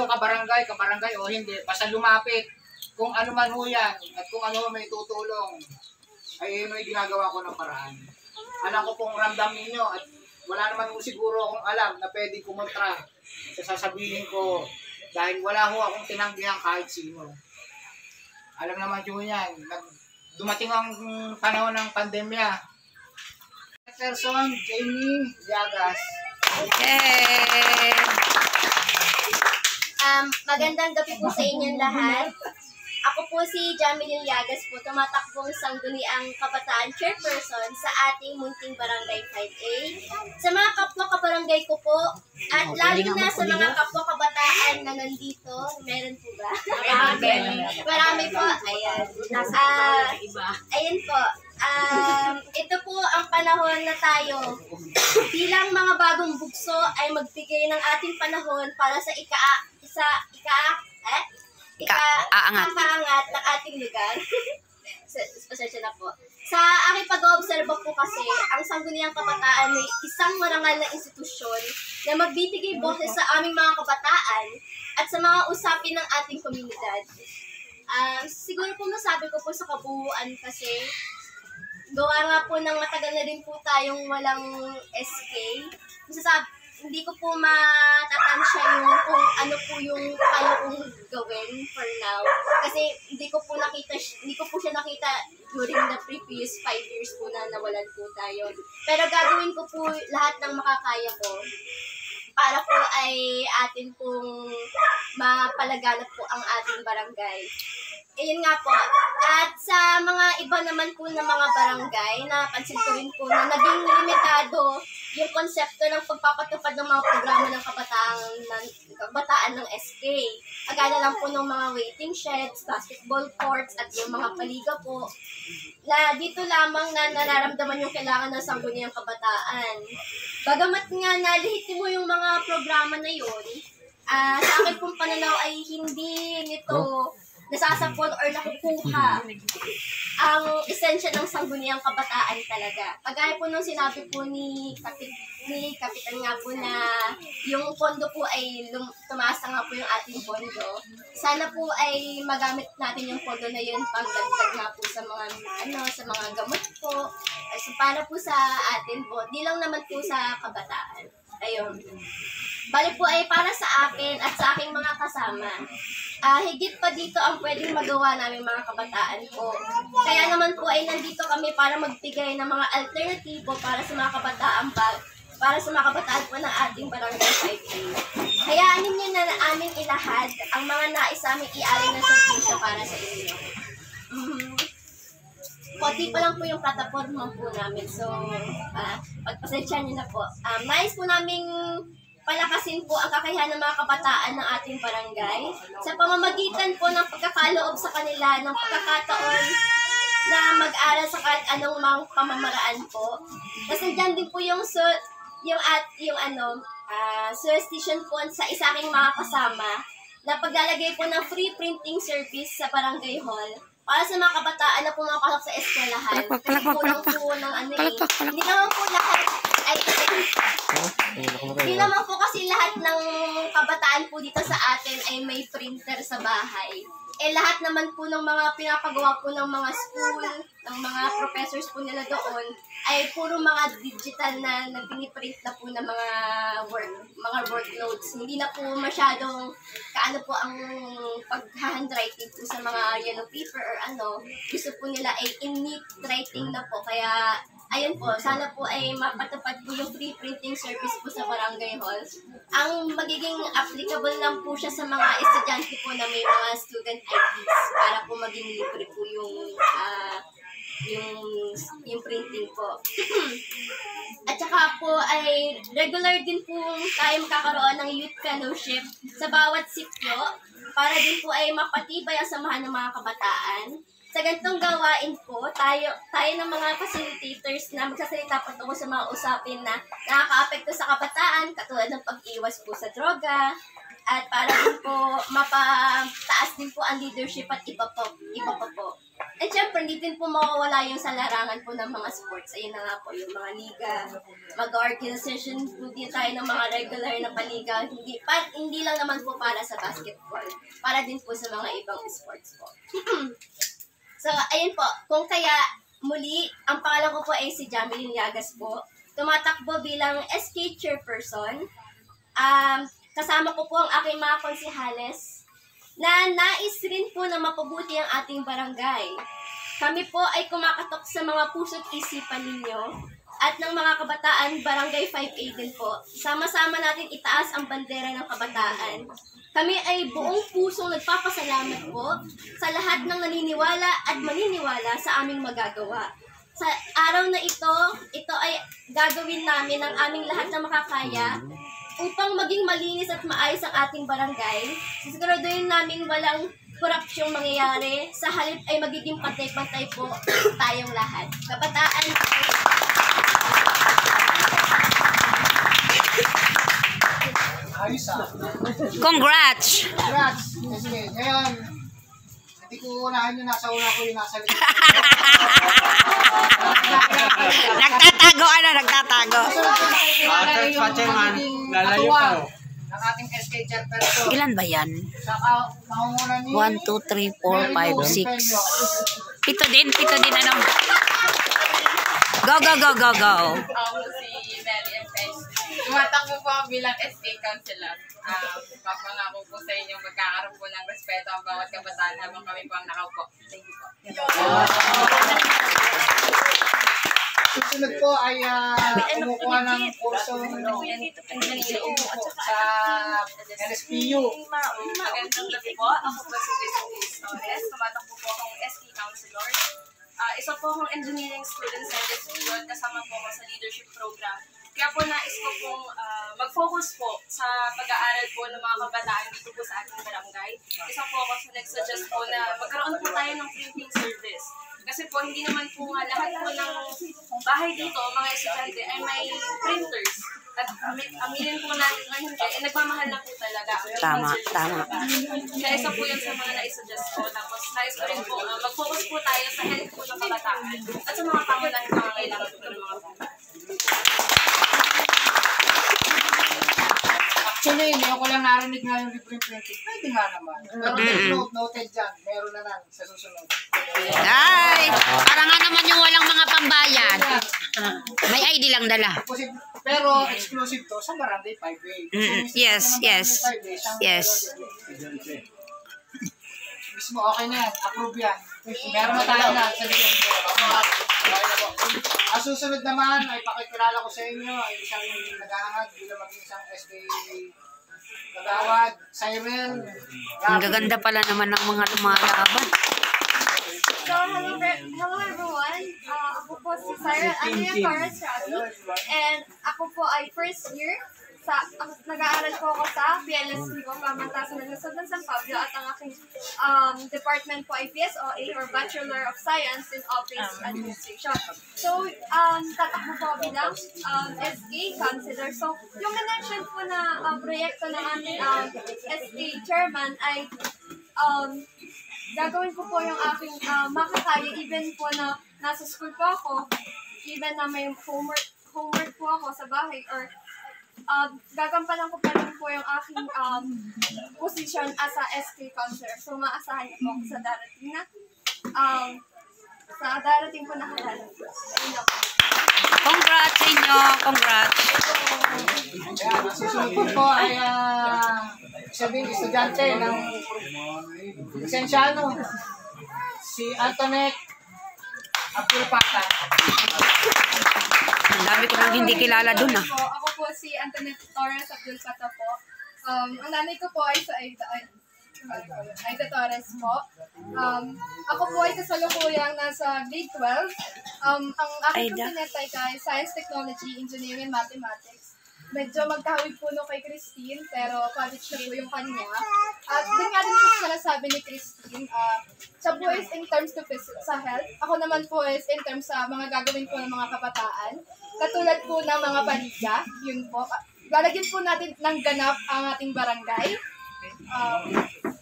kabarangay o hindi, basta lumapit. Kung ano man ho yan, at kung ano may tutulong, ay may ginagawa ko ng paraan. Alam ko pong ramdam ninyo at wala naman ho siguro akong alam na pwede kumontra sa sasabihin ko dahil wala ho akong tinanggihan kahit sino. Alam naman nyo yan, dumating ang panahon ng pandemya. Person, Jamie Llagas. Yay! Magandang gabi po sa inyong lahat. Ako po si Jamie Llagas po, tumatakbong Sangguniang Kabataan Chairperson sa ating munting Barangay 5A. Sa mga kapwa kabarangay ko po, at lalo na sa mga kapwa kabataan na nandito, meron po ba? Marami po. Ayan. Ayan po. Ito po ang panahon na tayo bilang mga bagong bugso ay magbigay ng ating panahon para sa ikaangat ng ating lugar. Pasensya na po. Sa aking pag-oobserba po kasi, ang Sangguniang Kabataan ay isang marangal na institusyon na magbibigay boses sa aming mga kabataan at sa mga usapin ng ating komunidad. Siguro po masabi ko po sa kabuuan kasi, gawa nga po ng matagal na din po tayong walang SK. Hindi ko po matatansya yung kung ano po yung kaya kong gawin for now. Kasi hindi ko po siya nakita during the previous 5 years po na nawalan po tayo. Pero gagawin ko po lahat ng makakaya ko para po ay atin pong mapalaganap po ang ating barangay. Ayun nga po. At sa mga iba naman po na mga barangay, napansin ko rin po na naging limitado yung konsepto ng pagpapatupad ng mga programa ng kabataan ng SK. Agad lang po ng mga waiting sheds, basketball courts, at yung mga paliga po, na dito lamang na nararamdaman yung kailangan ng Sangguniang Kabataan. Bagamat nga nalihiti mo yung mga programa na yun, sa akin pong pananaw ay hindi nito nasasapon or nakukuha ang esensya ng Sangguniang Kabataan talaga. Kagaya po nung sinabi po ni Kapitan nga po na yung pondo po ay tumaas na nga po yung ating pondo. Sana po ay magamit natin yung pondo na yun pagdagdag nga po sa mga gamot po. So para po sa atin po, di lang naman po sa kabataan. Ayun. Bali po ay para sa akin at sa aking mga kasama. Higit pa dito ang pwedeng magawa namin mga kabataan po. Kaya naman po ay nandito kami para magbigay ng mga alternatibo para sa mga kabataan po ng ating Barangay 5A. Hayaan ninyo na aming ilahad ang mga nais aming ialay na servisyo para sa inyo. Konti pa lang po yung plataforma po namin. So, pagpasensya nyo na po. Nais po naming palakasin po ang kakayahan ng mga kabataan ng ating barangay sa pamamagitan po ng pagkakaloob sa kanila ng pagkakataon na mag-aral sa kahit anong mga pamamaraan po. Kasi dyan din po yung solicitation po sa isaking mga kasama na paglalagay po ng free printing service sa barangay hall para sa mga kabataan na pumapasok sa eskwelahan. Kasi kulang po ng hindi naman po lahat hindi naman po kasi lahat ng kabataan po dito sa atin ay may printer sa bahay. Lahat naman po ng mga pinapagawa po ng mga school, ng mga professors po nila doon, ay puro mga digital na piniprint na po na mga workloads. Hindi na po masyadong kaano po ang pag-handwriting po sa mga yellow paper or ano. Gusto po nila ay in-neat writing na po. Kaya ayun po, sana po ay mapatupad po yung free printing service po sa barangay halls. Ang magiging applicable lang po siya sa mga estudyante po na may mga student IDs para po maging libre po yung printing po. At saka po ay regular din po tayo makakaroon ng youth fellowship sa bawat sityo para din po ay mapatibay ang samahan ng mga kabataan. Sa ganitong gawain po, tayo ng mga facilitators na magsasalita po tungkol sa mga usapin na nakaka-apekto sa kabataan, katulad ng pag-iwas po sa droga, at para din po mapataas din po ang leadership at iba pa po. At syempre, hindi din po mawawala yung sa larangan po ng mga sports. Ayun na nga po, yung mga liga. Mag-organization po din tayo ng mga regular na paliga. Hindi lang naman po para sa basketball. Para din po sa mga ibang sports po. So, ayun po. Kung kaya muli, ang pangalan ko po ay si Jameline Llagas po. Tumatakbo bilang SK Chairperson. Kasama ko po ang aking mga konsihales na nais rin po na mapabuti ang ating barangay. Kami po ay kumakatok sa mga puso't isipan ninyo at ng mga kabataan Barangay 5A din po. Sama-sama natin itaas ang bandera ng kabataan. Kami ay buong pusong nagpapasalamat po sa lahat ng naniniwala at maniniwala sa aming magagawa. Sa araw na ito ay gagawin namin ang aming lahat na makakaya upang maging malinis at maayos ang ating barangay. Sisiguraduhin namin walang korupsyong mangyayari. Sa halip ay magiging pantay-pantay po tayong lahat. Kabataan, Ayos Congrats! Congrats! Sige, ngayon, hindi ko unahan yung nasa una ko yung nasa likod. Nagtatago. Lalayo pa. Ng ating SK Chairperson. Ilan ba yan? Sa pangungunan ni 1, 2, 3, 4, 5, 6. Pito din ano. Go. Ako si Mary M. Pence. Tumatakbo po ako bilang SK Councilor. Papangako po sa inyo magkakaroon po ng respeto ang bawat kabataan habang kami po ang nakaupo. Thank you po. Susunod po ay kumukuha ng kurso sa LSPU. Magandang gabi po. Ako po si Luis Torres. Tumatakbo po akong SK Councilor. Isa po akong engineering student sa LSPU at kasama po ako sa leadership program. Kaya po nais ko pong mag-focus po sa pag-aaral po ng mga kabataan dito po sa ating barangay. Isa po ako sa nag-suggest po na magkaroon po tayo ng printing service. Kasi po hindi naman po nga lahat po ng bahay dito, mga estudyante, ay may printers. At aminin po natin na hindi, nagmamahal na po talaga. Tama. Kaya isa po yun sa mga na-suggest ko. Tapos nais ko rin po, mag-focus po tayo sa health po ng kabataan at sa mga pangunahing pangangailangan po ng mga bata. Actually, ngayon ko lang narinig nga yung libreng printing. Pwede nga naman. Pero noted dyan. Meron na lang sa susunod. Ay, para nga naman yung walang mga pambayad. May ID lang dala. Pero exclusive to sa Barangay 5A. Yes. Mismo okay na yan. Approve yan. Meron na tayo na. Ang susunod naman ay pakikilala ko sa inyo ay isang naghahangad bilang maging isang SK kagawad, Cyril. Ang gaganda pala naman ng mga lumalaban. So, hello everyone. Ako po si Cyril Andrea Torres Rabi. And ako po ay first year. Nag-aaral po ako sa PLSC o Pamantasan ng Luzon ng San Pablo at ang aking department po ay PSOA or Bachelor of Science in Office Administration. So, tatakbo po ako bilang SK Councilor. So, yung na-mention po na proyekto ng aming SK Chairman ay gagawin ko po yung aking makakaya even po na nasa school po ako, even na may homework po ako sa bahay or gagampanan ko pa rin po yung aking position as a SK Councilor. So, maasahan niyo po ako sa darating po na halalan. Ayun lang po. Congrats sa inyo. Congrats. Yan, ang susunod po ay sabihin estudyante ng lisensyano, si Antoinette Apurpata. Ang dami ko nang hindi kilala dun ah. Ako po si Antoinette Torres Abdulkata po. Ang nanay ko po ay sa Aida Torres po. Ako po ay kasalukuyang nasa grade 12. Ang aking kabinete ay Science, Technology, Engineering, and Mathematics. Medyo magkahawig po no kay Christine, pero college na po yung kanya. At din nga din po sinasabi ni Christine, siya po is in terms to sa health. Ako naman po is in terms sa mga gagawin po ng mga kabataan. Katulad po ng mga baliga, yun po. Lalagyan po natin ng ganap ang ating barangay.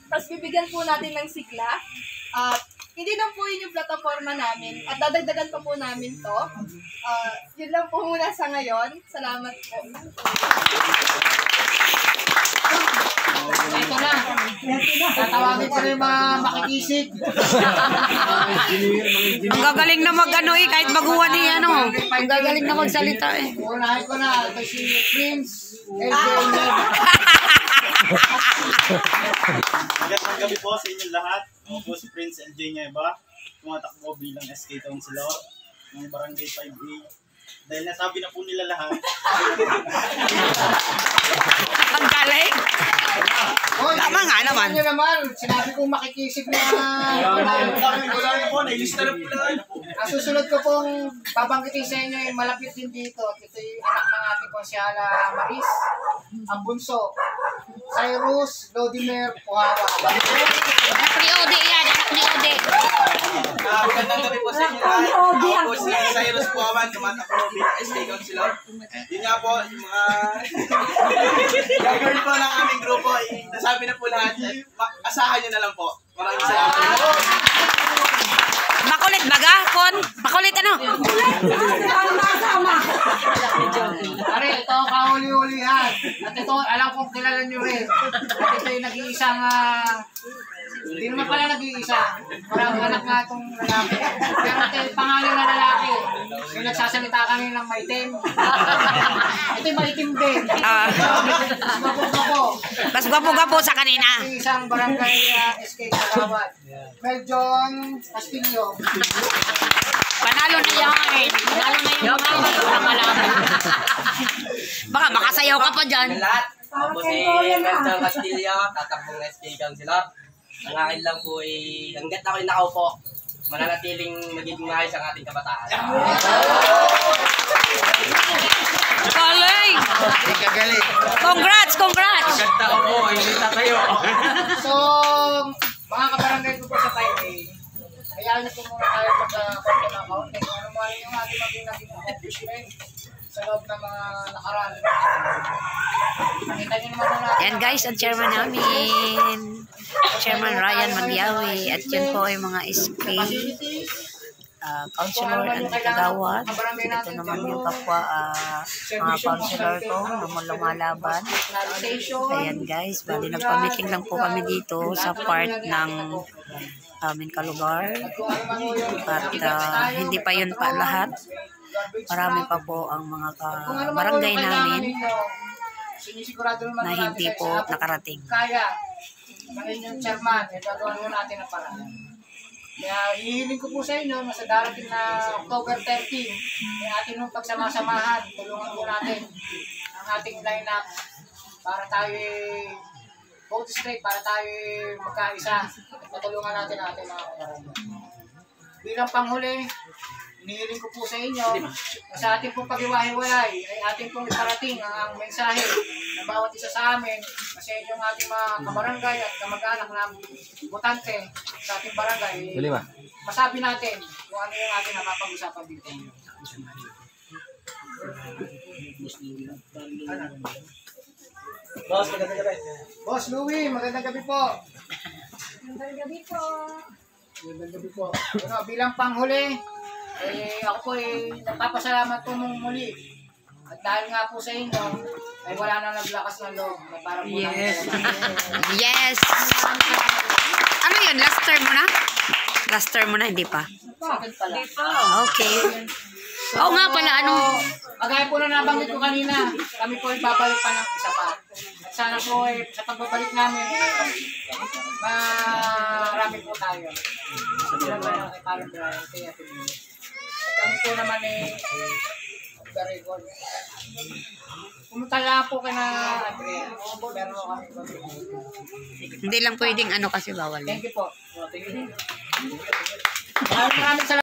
Tapos bibigyan po natin ng sigla. hindi lang po yun yung plataforma namin at dadagdagan pa po namin to. Yun lang po muna sa ngayon. Salamat po. Ito na. Tatawagin ko na yung mga makikisig. Ang gagaling na mag-ano eh, kahit baguhan ni ano. Ang gagaling na magsalita eh. Unahin ko na. Ito si Prince. Magandang gabi po sa inyong lahat. Ako po si Prince LJ Nieva. Tumatakbo bilang SK Councilor ng Barangay 5A. Dahil nasabi na po nila lahat. Ang galing. Tama nga naman. Ano naman, sinabi kong makikisig na. Wala na po, nailista na po na. Ang susunod ko pong babanggitin sa inyo yung malapit din dito. Ito yung anak ng ating konsyala Maris. Ang bunso. Cyrus Lodimer Puhawa. Anak ni Ode yan, anak ni Ode. Magandang gabi po sa inyo lahat. Ako po si Cyrus Puawan, tumatakbo bilang SK Councilor. Yun nga po, yung mga gagawin po ng aming grupo, nasabi na po lahat. Asahan nyo na lang po. Maraming salamat. Makulit baga, Kon? Makulit ano? Pare, ito kahuli-hulihan. At ito, alam kong kilala nyo rin. At ito yung nag-iisang, hindi naman pala nag-iisa. Parang anak nga itong lalaki. Pero ito yung pangalan na lalaki. Yung nagsasalita kami ng maitim. Ito yung maitim din. Gwapo-gwapo. Mas gwapo-gwapo sa kanina. Isang barangay SK Kalawat. Meljon Castillo. Panalo na yan. Panalo na yung mga malaman. Baka makasayaw ka pa dyan. Lahat, ako po si Melchor Castillo, tatakbong SK Councilor. Ang akin lang po ay, hanggat ako'y nakaupo, mananatiling magiging maayos ang ating kabataan. Galing! Congrats! Congrats! Ganda ko po, hindi tatayo. So, mga kabarangay ko po sa Taipei, hayaan niyo po muna tayo magkakonto ng kaunti. Kung ano man yung ating naging accomplishment sa loob ng mga nakaraan. Nakita niyo naman po natin. Yan guys, ang chairman namin. Chairman Ryan Magyawi. At yun po ay mga SK councilor and kagawad. Ito naman yung kapwa mga councilor ko na lumalaban. Ayan guys, bali nagpa-meeting lang po kami dito sa part ng aming kalugar. At hindi pa yun pa lahat. Marami pa po ang mga barangay namin na hindi po nakarating. Kaya, ng inyong chairman, gagawin mo natin ang paraan. Kaya hihiling ko po sa inyo, sa darating na October 13, may ating nung pagsamasamahan, tulungan po natin ang ating line-up para tayo vote straight, para tayo magkaisa at matulungan natin ang ating mga kabarangay. Bilang panghuli, hinihiling ko po sa inyo na sa ating pong pag-iwahiwalay ay ating pong iparating ang mensahe ng bawat isa sa amin kasi yung ating mga kabarangay at kamag-anak na botante sa ating barangay. Masabi natin kung ano yung ating napapag-usapan dito. Boss, magandang gabi. Boss Louie, magandang gabi po. Magandang gabi po. Magandang gabi po. Ano, bilang panghuli, ako po nagpapasalamat po mong muli. At dahil nga po sa inyo, ay wala nang naglakas ng loob. Para po Yes! Ano yun? Last term mo na? Last term mo na, hindi pa? Second pala. Okay. Oo nga pala, ano? Kagaya po na nabanggit ko kanina, kami po ay babalik pa ng isa pa. At sana po ay sa pagbabalik namin, marami po tayo. Sa bilang kay Karen Brian, kay Ate Bino. At kami po naman very good. Pumunta lang po kay na Andrea. Meron po kami. Hindi lang pwedeng ano kasi bawal. Thank you po. Thank you. Maraming salamat.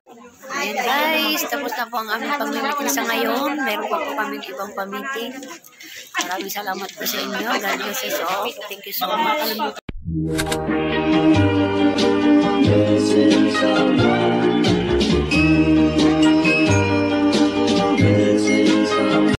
Ayan guys, tapos na po ang aming pag-meeting sa ngayon. Meron pa po kami ibang pa-meeting. Maraming salamat po sa inyo. God bless us all. Thank you so much.